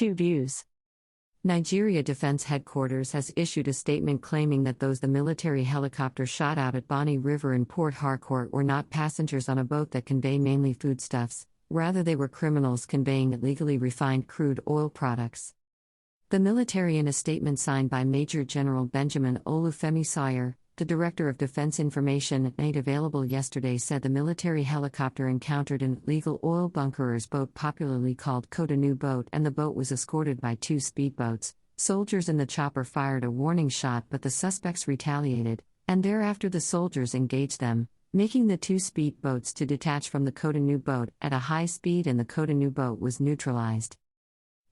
Two views. Nigeria Defense Headquarters has issued a statement claiming that those the military helicopter shot out at Bonny River in Port Harcourt were not passengers on a boat that convey mainly foodstuffs, rather they were criminals conveying illegally refined crude oil products. The military, in a statement signed by Major General Benjamin Olufemi Sawyer, the Director of Defense Information, made available yesterday, said the military helicopter encountered an illegal oil bunkerer's boat popularly called Cotonou boat, and the boat was escorted by two speedboats. Soldiers in the chopper fired a warning shot, but the suspects retaliated, and thereafter the soldiers engaged them, making the two speedboats to detach from the Cotonou boat at a high speed, and the Cotonou boat was neutralized.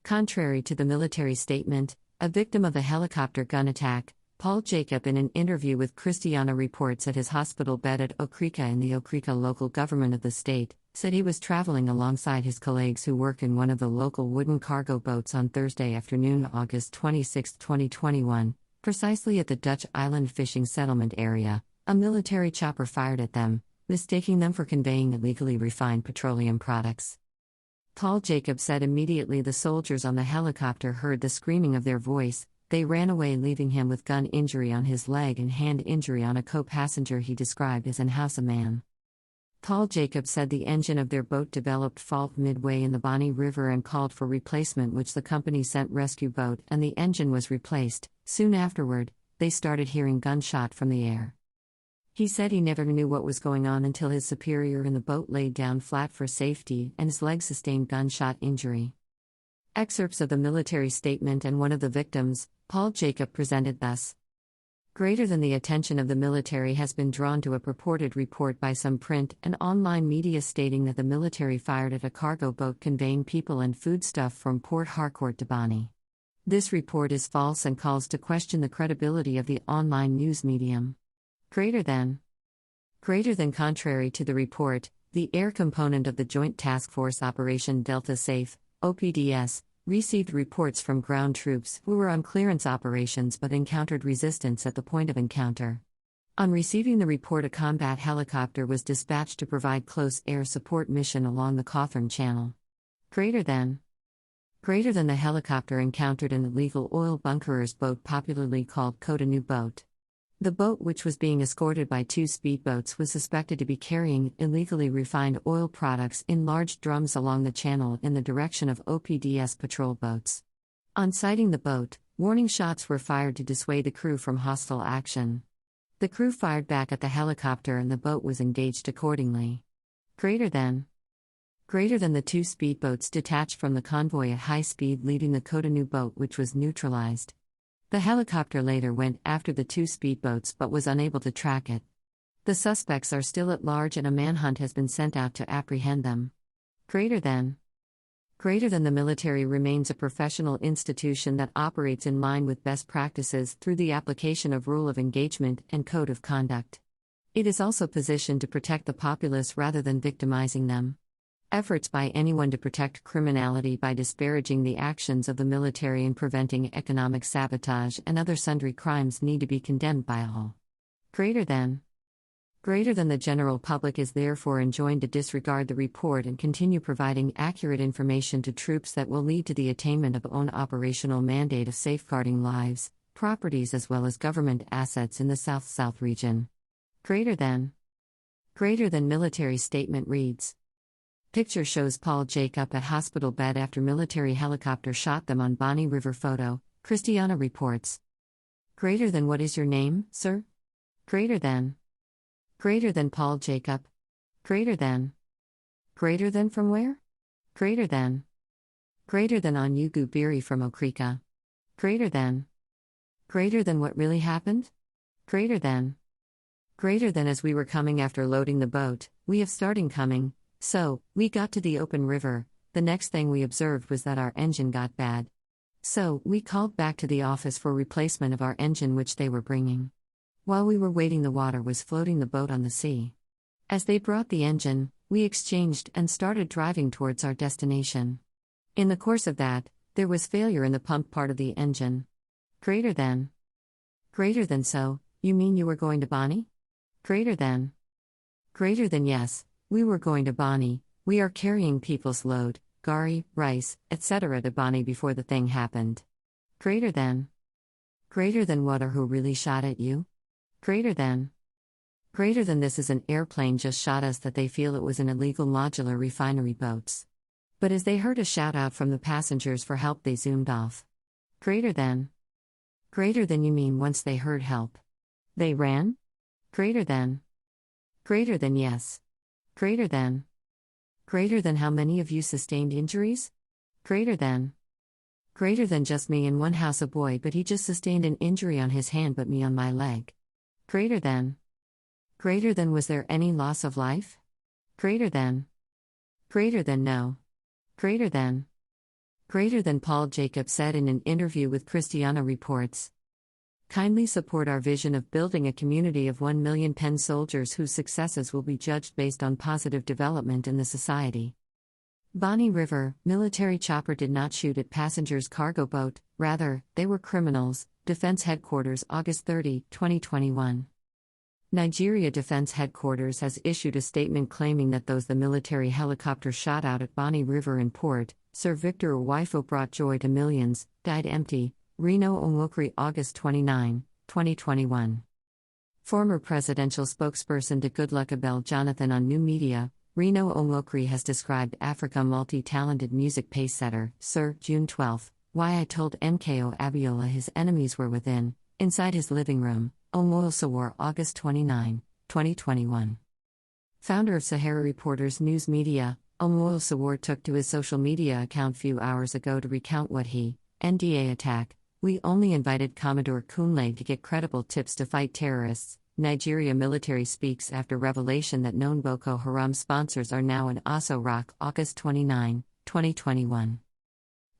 Contrary to the military statement, a victim of the helicopter gun attack, Paul Jacob, in an interview with Christiana Reports at his hospital bed at Okrika in the Okrika local government of the state, said he was traveling alongside his colleagues who work in one of the local wooden cargo boats on Thursday afternoon, August 26, 2021, precisely at the Dutch island fishing settlement area. A military chopper fired at them, mistaking them for conveying illegally refined petroleum products. Paul Jacob said immediately the soldiers on the helicopter heard the screaming of their voice, they ran away, leaving him with gun injury on his leg and hand injury on a co-passenger he described as an Hausa man. Paul Jacob said the engine of their boat developed fault midway in the Bonny River and called for replacement, which the company sent rescue boat, and the engine was replaced. Soon afterward, they started hearing gunshot from the air. He said he never knew what was going on until his superior in the boat laid down flat for safety and his leg sustained gunshot injury. Excerpts of the military statement and one of the victims, Paul Jacob, presented thus. Greater than the attention of the military has been drawn to a purported report by some print and online media stating that the military fired at a cargo boat conveying people and foodstuff from Port Harcourt to Bonny. This report is false and calls to question the credibility of the online news medium. Greater than. Contrary to the report, the air component of the Joint Task Force Operation Delta Safe, OPDS, received reports from ground troops who were on clearance operations but encountered resistance at the point of encounter. On receiving the report, a combat helicopter was dispatched to provide close air support mission along the Cawthorne Channel. Greater than the helicopter encountered an illegal oil bunkerer's boat popularly called Cotonou boat. The boat, which was being escorted by two speedboats, was suspected to be carrying illegally refined oil products in large drums along the channel in the direction of OPDS patrol boats. On sighting the boat, warning shots were fired to dissuade the crew from hostile action. The crew fired back at the helicopter and the boat was engaged accordingly. Greater than the two speedboats detached from the convoy at high speed, leaving the Cotonou boat, which was neutralized. The helicopter later went after the two speedboats but was unable to track it. The suspects are still at large and a manhunt has been sent out to apprehend them. Greater than the military remains a professional institution that operates in line with best practices through the application of rule of engagement and code of conduct. It is also positioned to protect the populace rather than victimizing them. Efforts by anyone to protect criminality by disparaging the actions of the military and preventing economic sabotage and other sundry crimes need to be condemned by all. Greater than the general public is therefore enjoined to disregard the report and continue providing accurate information to troops that will lead to the attainment of own operational mandate of safeguarding lives, properties as well as government assets in the South-South region. Greater than military statement reads. Picture shows Paul Jacob at hospital bed after military helicopter shot them on Bonny River. Photo, Christiana Reports. Greater than what is your name, sir? Greater than Paul Jacob. Greater than from where? Greater than Onyugu Biri from Okrika. Greater than what really happened? Greater than as we were coming after loading the boat, we have started coming. So, we got to the open river, the next thing we observed was that our engine got bad. So, we called back to the office for replacement of our engine which they were bringing. While we were waiting, the water was floating the boat on the sea. As they brought the engine, we exchanged and started driving towards our destination. In the course of that, there was failure in the pump part of the engine. Greater than so, you mean you were going to Bonny? Greater than yes. We were going to Bonny, we are carrying people's load, gari, rice, etc. to Bonny before the thing happened. Greater than. Greater than what or who really shot at you? Greater than. Greater than this is an airplane just shot us that they feel it was an illegal modular refinery boats. But as they heard a shout out from the passengers for help, they zoomed off. Greater than. Greater than you mean once they heard help, they ran? Greater than. Greater than yes. Greater than. Greater than how many of you sustained injuries? Greater than. Greater than just me in one house a boy, but he just sustained an injury on his hand but me on my leg. Greater than. Greater than was there any loss of life? Greater than. Greater than no. Greater than. Greater than Paul Jacob said in an interview with Christiana Reports. Kindly support our vision of building a community of 1 million pen soldiers whose successes will be judged based on positive development in the society. Bonny River, military chopper did not shoot at passengers' cargo boat, rather, they were criminals, Defense Headquarters August 30, 2021. Nigeria Defense Headquarters has issued a statement claiming that the military helicopter shot out at Bonny River in Port, Sir Victor Uwaifo brought joy to millions, died empty, Reno Onwokri August 29, 2021. Former presidential spokesperson to Goodluck Abel Jonathan on New Media, Reno Onwokri has described Africa multi-talented music pacesetter, Sir, June 12, why I told MKO Abiola his enemies were within, inside his living room, Omoyosawar August 29, 2021. Founder of Sahara Reporters News Media, Omoyosawar took to his social media account few hours ago to recount what he, NDA attack, we only invited Commodore Kunle to get credible tips to fight terrorists. Nigeria military speaks after revelation that known Boko Haram sponsors are now in Aso Rock August 29, 2021.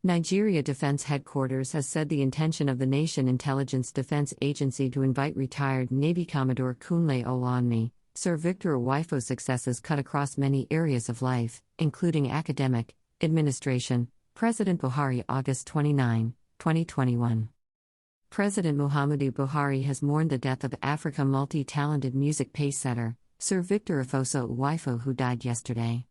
Nigeria Defense Headquarters has said the intention of the Nation Intelligence Defense Agency to invite retired Navy Commodore Kunle Olanmi, Sir Victor Uwaifo's successes cut across many areas of life, including academic, administration, President Buhari August 29, 2021. President Muhammadu Buhari has mourned the death of Africa multi-talented music pacesetter, Sir Victor Afoso Uwaifo, who died yesterday.